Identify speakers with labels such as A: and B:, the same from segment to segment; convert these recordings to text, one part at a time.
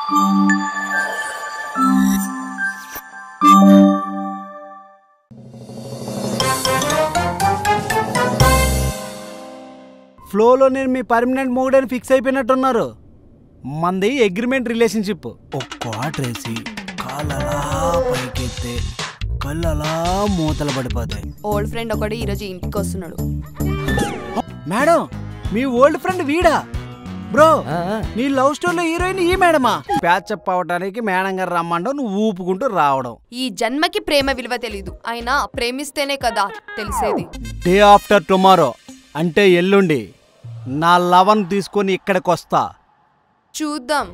A: ఫ్లోలో నేను మీ permanent మొగుడని fix అయిపోయినట్టున్నారు. మంది అగ్రిమెంట్ రిలేషన్షిప్. ఒక్క ఆర్డర్ వేసి కాళ్ళలా పైకెత్తే కళ్ళలా మూతలు పడిపోతాయి.
B: ఓల్డ్ ఫ్రెండ్ ఒకటి ఈరోజు ఇంటికి వస్తున్నాడు.
A: మేడం, మీ ఓల్డ్ ఫ్రెండ్ వీడా? బ్రో, నీ లవ్ స్టోరీలో హీరోయిన్ ఈ మేడమా? ప్యాచప్ అవడానికి మేడం గారు రమ్మండో నువ్వు ఊపుకుంటూ రావడం.
B: ఈ జన్మకి ప్రేమ విలువ తెలీదు. అయినా ప్రేమిస్తేనే కదా తెలిసేది.
A: డే ఆఫ్టర్ టుమారో అంటే ఎల్లుండి నా లవన్ తీసుకొని ఇక్కడికి వస్తా.
B: చూద్దాం.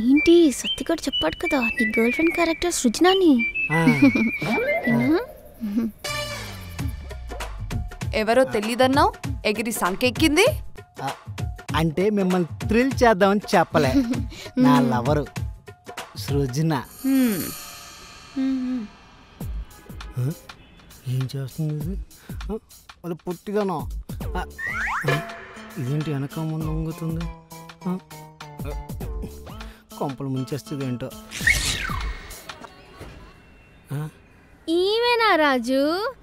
C: ఏంటి సత్తిగాడు చెప్పాడు కదా నీ గర్ల్ ఫ్రెండ్ క్యారెక్టర్ సృజనాని.
B: ఎవరో తెలీదన్నావు, ఎగిరి సంకెక్కింది.
A: అంటే మిమ్మల్ని థ్రిల్ చేద్దామని చెప్పలే. నా లవరు సృజన. ఏం చేస్తుంది ఇది? అది పుట్టిగానో ఇదేంటి వెనక ముందు వంగుతుంది? కొంపలు ముంచేస్తుంది ఏంటో.
C: ఈవేనా రాజు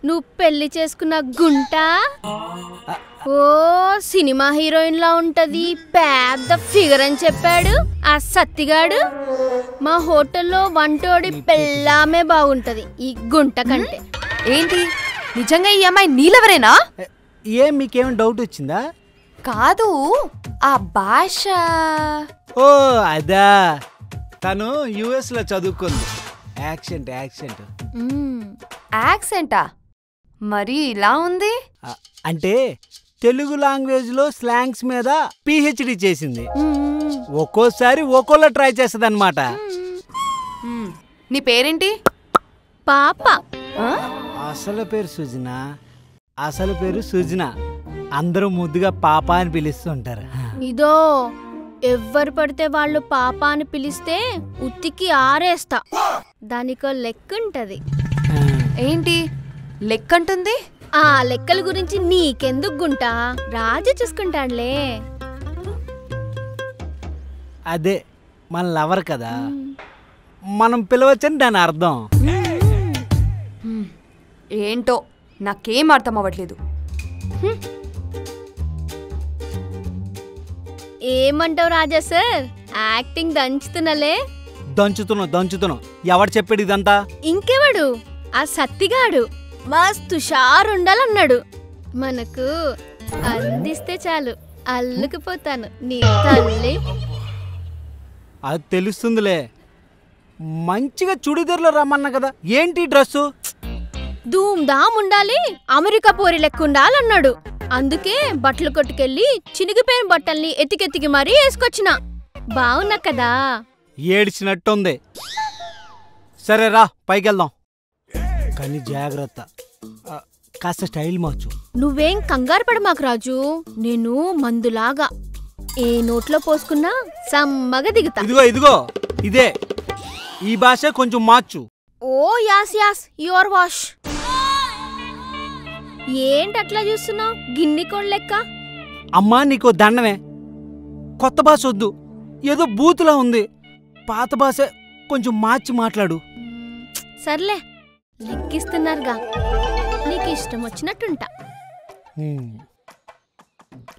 C: నువ్వు పెళ్లి చేసుకున్న గుంట? ఓ సినిమా హీరోయిన్ లా ఉంటది, పెద్ద ఫిగర్ అని చెప్పాడు ఆ సత్తిగాడు. మా హోటల్లో వంటోడి పెళ్ళామే బాగుంటది ఈ గుంట కంటే.
B: ఏంటి నిజంగా ఈ అమ్మాయి నీలెవరేనా?
A: ఏం మీకేమైనా డౌట్ వచ్చిందా?
B: కాదు, ఆ భాష.
A: ఓ అదా, తను యుఎస్ లో చదువుకుంది. యాక్సెంట్ యాక్సెంట్
B: యాక్సెంటా? మరి ఇలా ఉంది
A: అంటే తెలుగు లాంగ్వేజ్ లో స్లాంగ్స్ మీద పిహెచ్డి చేసింది. ఒక్కోసారి ఒక్కోలా ట్రై చేస్తుంది అనమాట.
B: నీ పేరేంటి?
C: పాప.
A: అసలు పేరు సుజన. అసలు పేరు సుజన. అందరూ ముద్దుగా పాప అని పిలుస్తుంటారు.
C: ఇదో ఎవ్వరు పడితే వాళ్ళు పాప అని పిలిస్తే ఉత్తికి ఆరేస్తా. దానికో లెక్కుంటది.
B: ఏంటి లెక్కంటుంది?
C: ఆ లెక్కల గురించి నీకెందుకు గుంటా, రాజు చూసుకుంటాడులే.
A: అదే మన లవర్ కదా, మనం పిలవచ్చని దాని అర్థం.
B: ఏంటో నాకేం అర్థం అవ్వట్లేదు.
C: ఏమంటావు రాజా సార్? యాక్టింగ్ దంచుతున్నలే.
A: దంచుతున్నావు. ఎవడు చెప్పాడు ఇదంతా?
C: ఇంకెవడు, ఆ సత్తిగాడు. మస్తు షారుండాలన్నాడు. మనకు అందిస్తే చాలు అల్లుకుపోతాను నీ తల్లి.
A: అది తెలుస్తుందిలే. మంచిగా చుడిదార్లో రమ్మన్నా కదా, ఏంటి డ్రెస్సు?
C: ధూమ్ ధామ్ ఉండాలి, అమెరికా పోరి లెక్క ఉండాలన్నాడు. అందుకే బట్టలు కొట్టుకెళ్ళి చినిగిపోయిన బట్టల్ని ఎతికెతికి మరీ వేసుకొచ్చిన. బాగున్నా కదా?
A: ఏడ్చినట్టుంది. సరే రా పైకెళ్దాం, కానీ జాగ్రత్త, కాస్త స్టైల్ మార్చు.
C: నువ్వేం కంగారు పడ మాకు రాజు. నేను మందులాగా ఏ నోట్లో పోసుకున్నా సమ్మగా దిగుతా.
A: ఇదిగో ఇదే, ఈ భాష కొంచెం మార్చు.
C: ఓ యాస్ యాస్ యువర్ వాష్. ఏంటట్లా చూస్తున్నావు గిన్ని కోళ్ళ లెక్క?
A: అమ్మా నీకో దండమే, కొత్త భాష వద్దు. ఏదో బూతులా ఉంది. పాత భాష కొంచెం మార్చి మాట్లాడు.
C: సర్లే, లెక్కిస్తున్నారుగా, నీకు ఇష్టం వచ్చినట్టుంటా.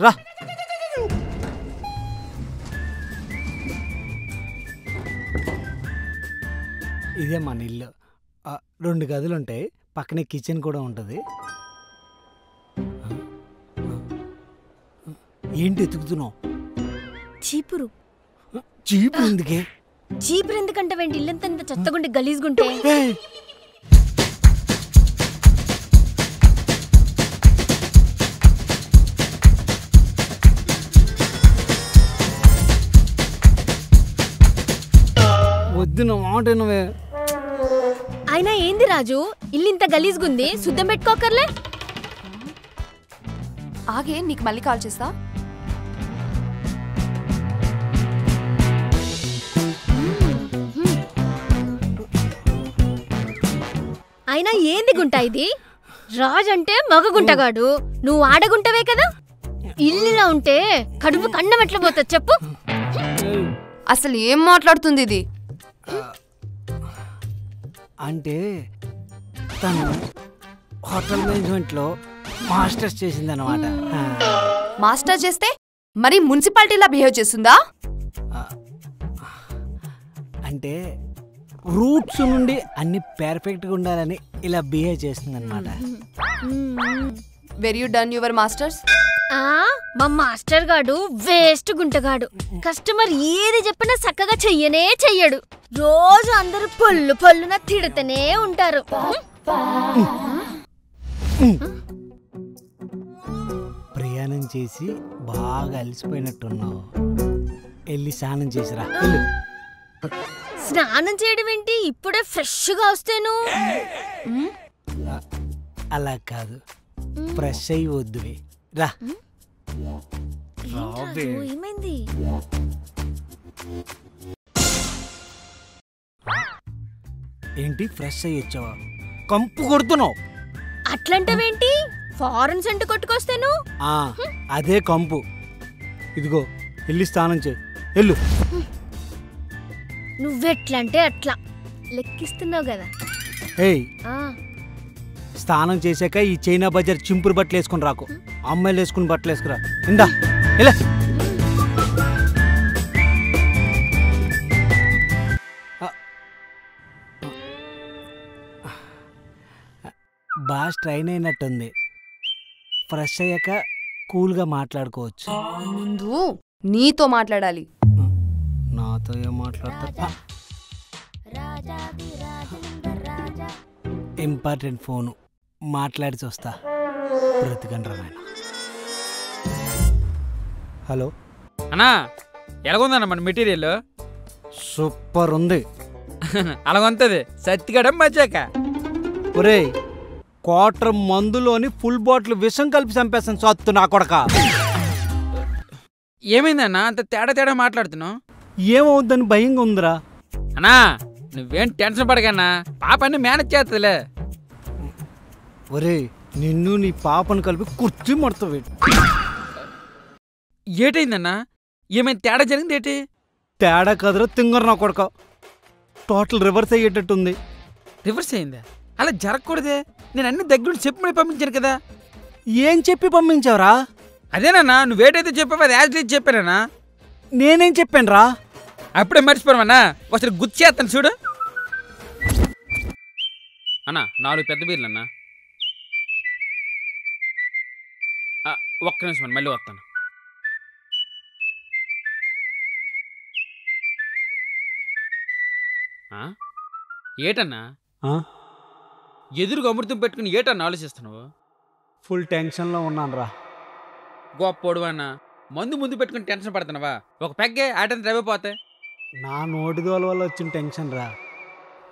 A: రా. ఇదే మన ఇల్లు. 2 గదులుంటాయి, పక్కనే కిచెన్ కూడా ఉంటుంది. ఏంటి ఎతుకుతున్నావు?
C: చీపురు.
A: చీపురు ఎందుకే?
C: చీపురు ఎందుకంటే వెండి ఇల్లంతా ఇంత చెత్తగుంటే గలీజ్గుంటే.
A: వద్దు నా మాట నువ్వే.
C: అయినా ఏంది రాజు, ఇల్లు ఇంత గలీజ్గుంది, శుద్ధం పెట్టుకోకర్లే.
B: ఆగే, నీకు మళ్ళీ కాల్ చేస్తా.
C: అయినా ఏంది గుంట ఇది? రాజు అంటే మగ గుంటగాడు, నువ్వు ఆడగుంటవే కదా. ఇల్లులో ఉంటే కడుపు కన్నం ఎట్లా పోతుంది చెప్పు.
B: అసలు ఏం మాట్లాడుతుంది ఇది?
A: అంటే తను హోటల్ మేనేజ్మెంట్లో మాస్టర్స్ చేసిందనమాట.
B: మాస్టర్ చేస్తే మరి మున్సిపాలిటీలా బిహేవ్ చేస్తుందా?
A: అంటే రూట్స్ నుండి అన్ని పర్ఫెక్ట్గా ఉండాలని ఇలా బిహేవ్ చేస్తుంది అనమాట.
B: Where you done your masters?
C: మా మాస్టర్ గాడు వేస్ట్ గుంటగాడు. కస్టమర్ ఏది చెప్పినా చక్కగా చెయ్యనే చెయ్యడు. రోజు అందరూ పొల్లు పొల్లున తిడుతూనే ఉంటారు.
A: ప్రయాణం చేసి బాగా అలసిపోయినట్టున్నావు, వెళ్ళి స్నానం చేసిరా.
C: స్నానం చేయడం ఏంటి, ఇప్పుడే ఫ్రెష్గా వస్తేను.
A: అలా కాదు, ఫ్రెష్ అయ్యి వద్దువి రా.
C: ఏమైంది?
A: ఏంటి ఫ్రెష్ అయ్యి వచ్చావా? కంపు కొడుతున్నావు.
C: అట్లంటావేంటి? ఫారెన్ సెంట్ కొట్టుకొస్తేను.
A: అదే కంపు. ఇదిగో వెళ్ళి స్నానం చేయి, వెళ్ళు.
C: నువ్వెట్లంటే అట్లా లెక్కిస్తున్నావు కదా.
A: ఏయ్, స్నానం చేశాక ఈ చైనా బజార్ చింపురు బట్టలు వేసుకుని రాకు. అమ్మాయిలు వేసుకుని బట్టలు వేసుకురా. ఇందా ఇలా బాగా స్ట్రైన్ అయినట్టుంది. ఫ్రెష్ అయ్యాక కూల్గా మాట్లాడుకోవచ్చు.
B: ముందు నీతో మాట్లాడాలి.
A: నాతో ఏం మాట్లాడతా? ఇంపార్టెంట్ ఫోను, మాట్లాడి చూస్తా. బ్రతికండ్రా నాయన. హలో
D: అన్నా, ఎలాగుందన్న మన మెటీరియల్?
A: సూపర్ ఉంది.
D: అలాగుంటది సత్తిగడం మచ్చాక.
A: ఒరే, క్వార్టర్ మందులోని ఫుల్ బాటిల్ విషం కలిపి చంపేస్తాను సత్తు నా కొడక.
D: ఏమైందన్నా అంత తేడా తేడా మాట్లాడుతున్నావు?
A: ఏమవుద్దని భయంగా ఉందిరా.
D: అన్నా నువ్వేం టెన్షన్ పడకన్నా, పాప అన్ని మేనేజ్ చేస్తుందిలే.
A: ఒరే, నిన్ను నీ పాపను కలిపి కుర్చీ మడతావు.
D: ఏటైందన్నా? ఏమైనా తేడా జరిగింది ఏంటి?
A: తేడా కదరా తింగరు నా కొడక. Total reverse అయ్యేటట్టుంది.
D: రివర్స్ అయిందా? అలా జరగకూడదే. నేను అన్ని దగ్గర చెప్పి పంపించాను కదా.
A: ఏం చెప్పి పంపించావురా?
D: అదేనన్నా, నువ్వేటైతే చెప్పావు అది యాజ్ చెప్పానన్నా.
A: నేనేం చెప్పాను రా?
D: అప్పుడే మర్చిపోయామన్నా. ఒకసారి గుర్తు చేస్తాను చూడు. అన్నా 4 పెద్ద బీర్లు అన్నా. ఒక్క నిమిషం మళ్ళీ వస్తాను. ఏటన్నా ఎదురుగా అమృతం పెట్టుకుని ఏటన్నా ఆలోచిస్తున్నావు?
A: ఫుల్ టెన్షన్లో ఉన్నాను రా.
D: గొప్పోడు అన్నా, మందు ముందు పెట్టుకుని టెన్షన్ పడుతున్నావా? ఒక పెగ్గే ఆటని డ్రైవైపోతే.
A: నా నోటిదోల వల్ల వచ్చిన టెన్షన్ రా,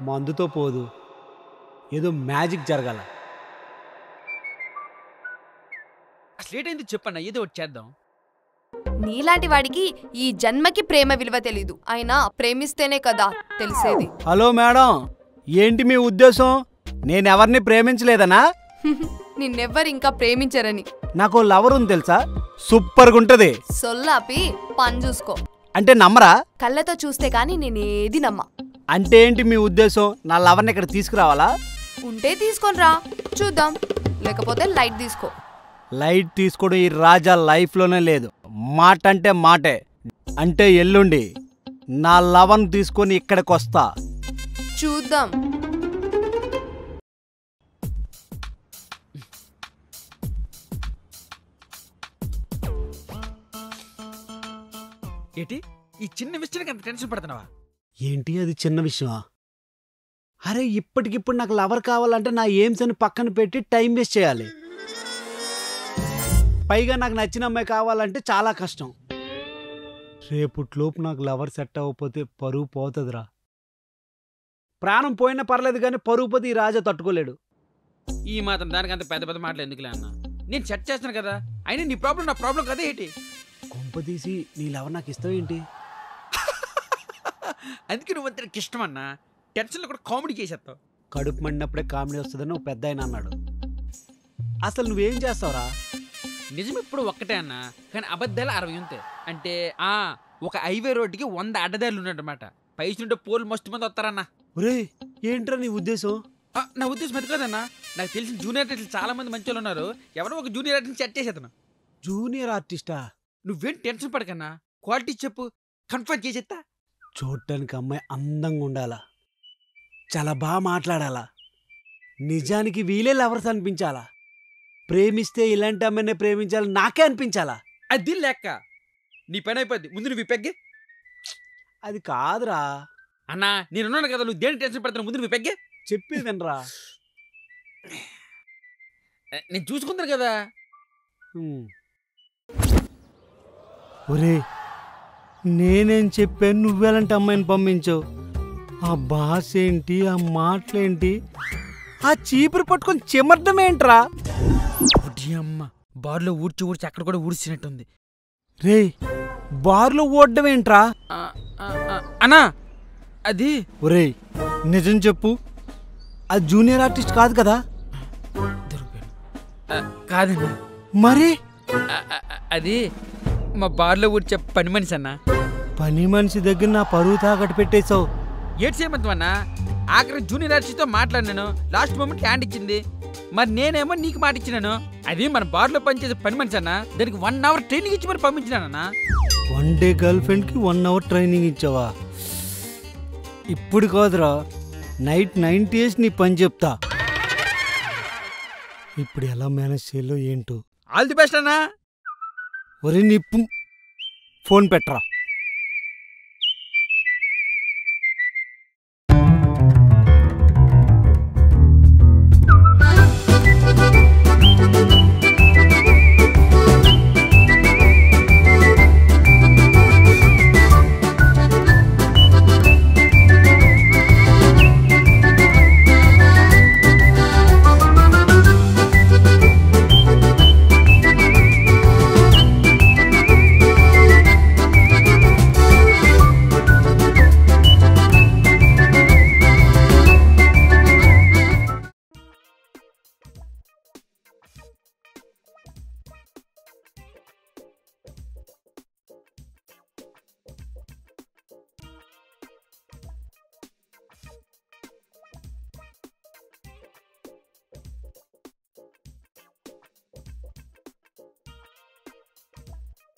A: మందుతో పోదు. ఏదో మ్యాజిక్ జరగాల.
D: అసలు ఏటైంది చెప్పన్నా, ఏదో ఒకటి చేద్దాం.
B: నీలాంటి వాడికి ఈ జన్మకి ప్రేమ విలువ తెలీదు. అయినా ప్రేమిస్తేనే కదా తెలిసేది.
A: హలో మేడం, ఏంటి మీ ఉద్దేశం? నేనెవరిని ప్రేమించలేదనా?
B: నిన్నెవ్వరు ఇంకా ప్రేమించరని.
A: నాకు లవర్ ఉంది తెలుసా, సూపర్గా ఉంటది.
B: సొల్లాపి పని చూసుకో.
A: అంటే నమ్మరా?
B: కళ్ళతో చూస్తే కానీ నేనేది నమ్మా.
A: అంటే ఏంటి మీ ఉద్దేశం? నా లవర్ని ఇక్కడ తీసుకురావాలా?
B: ఉంటే తీసుకొని రా చూద్దాం, లేకపోతే లైట్ తీసుకో.
A: లైట్ తీసుకోవడం ఈ రాజా లైఫ్లోనే లేదు. మాట అంటే మాటే. అంటే ఎల్లుండి నా లవర్ని తీసుకొని ఇక్కడికి వస్తా.
B: చూద్దాం.
D: ఏంటి ఈ చిన్న విషయానికి అంత టెన్షన్ పడుతున్నావా?
A: ఏంటి అది చిన్న విషయమా? అరే ఇప్పటికిప్పుడు నాకు లవర్ కావాలంటే నా ఎయిమ్స్ అని పక్కన పెట్టి టైం వేస్ట్ చేయాలి. పైగా నాకు నచ్చిన అమ్మాయి కావాలంటే చాలా కష్టం. రేపుట్లోపు నాకు లవర్ సెట్ అవ్వకపోతే పరువు పోతుందిరా. ప్రాణం పోయినా పర్లేదు కానీ పరువు పోతే ఈ రాజా తట్టుకోలేడు.
D: ఈ మాత్రం దానికి అంత పెద్ద పెద్ద మాటలు ఎందుకులే అన్న? నేను సెట్ చేస్తాను కదా, అయినా నీ ప్రాబ్లం నా ప్రాబ్లం కదా ఏంటి?
A: కొంప తీసి నీ లవర్ నాకు ఇస్తావు ఏంటి?
D: అందుకే నువ్వు అంతకి ఇష్టం అన్నా. టెన్షన్లో కూడా కామెడీ చేసేస్తావు.
A: కడుపు మండినప్పుడే కామెడీ వస్తుందని ఒక పెద్ద ఆయన అన్నాడు. అసలు నువ్వేం చేస్తావురా?
D: నిజం ఇప్పుడు ఒక్కటే అన్నా, కానీ అబద్ధాలు 60 ఉంటాయి. అంటే ఒక హైవే రోడ్డుకి 100 అడ్డదారులు ఉన్నట్టమాట. పైసుంటే పోలు మస్తు మంది వస్తారన్నా.
A: ఒరే ఏంట్రా నీ ఉద్దేశం?
D: నా ఉద్దేశం అది కదన్నా. నాకు తెలిసిన జూనియర్ ఆర్టిస్టులు చాలా మంది మంచి వాళ్ళు ఉన్నారు. ఎవరో ఒక జూనియర్ ఆర్టిస్ట్ సెట్ చేసేతను.
A: జూనియర్ ఆర్టిస్టా?
D: నువ్వేం టెన్షన్ పడకన్నా, క్వాలిటీ చెప్పు, కన్ఫర్మ్ చేసేస్తా.
A: చూడటానికి అమ్మాయి అందంగా ఉండాలా, చాలా బాగా మాట్లాడాలా, నిజానికి వీలే లవర్స్ అనిపించాలా, ప్రేమిస్తే ఇలాంటి అమ్మాయినే ప్రేమించాలి నాకే అనిపించాలా.
D: అది లెక్క. నీ పని అయిపోద్ది, ముందు నువ్వు పెగ్గే.
A: అది కాదురా
D: అన్నా, నేనున్నాను కదా, నువ్వు దేని టెన్షన్ పడతాను, ముందు నువ్వు పెగ్గే.
A: చెప్పేదనరా.
D: నేను చూసుకుంటాను కదా.
A: ఒరే నేనేం చెప్పాను, నువ్వెలాంటి అమ్మాయిని పంపించావు? ఆ భాష ఏంటి, ఆ మాటలేంటి, ఆ చీపురు పట్టుకొని చెమర్దం ఏంట్రా?
D: అమ్మ బార్లో ఊడ్చి ఊడ్చి అక్కడ కూడా ఊడ్చినట్టుంది.
A: రే బార్లో ఓడ్డం ఏంట్రా?
D: అన్నా అది.
A: ఒరే నిజం చెప్పు, అది జూనియర్ ఆర్టిస్ట్ కాదు కదా?
D: కాదన్నా.
A: మరి
D: అది మా బార్లో ఊడ్చే పని మనిషి అన్నా.
A: పని మనిషి దగ్గర నా పరువు తాకట్టు పెట్టేశావు.
D: ఏడ్ చేయమంతమన్నా, ఆఖరి జూనియర్ ఆర్టిస్ట్తో మాట్లాడినాను, లాస్ట్ మూమెంట్ హ్యాండ్ ఇచ్చింది. మరి నేనేమో నీకు మాట ఇచ్చినాను. అది మన బార్లో పనిచేసే పని మనిషి అన్నా, దానికి 1 అవర్ ట్రైనింగ్ ఇచ్చి మరి పంపించినానన్నా.
A: 1 డే గర్ల్ ఫ్రెండ్కి 1 అవర్ ట్రైనింగ్ ఇచ్చావా? ఇప్పుడు కాదురా, నైట్ 90 years నీ పని చెప్తా. ఇప్పుడు ఎలా మేనేజ్ చేయాలో ఏంటో.
D: ఆల్ ది బెస్ట్ అన్నా.
A: ఒరే నీ ఫోన్ పెట్టరా.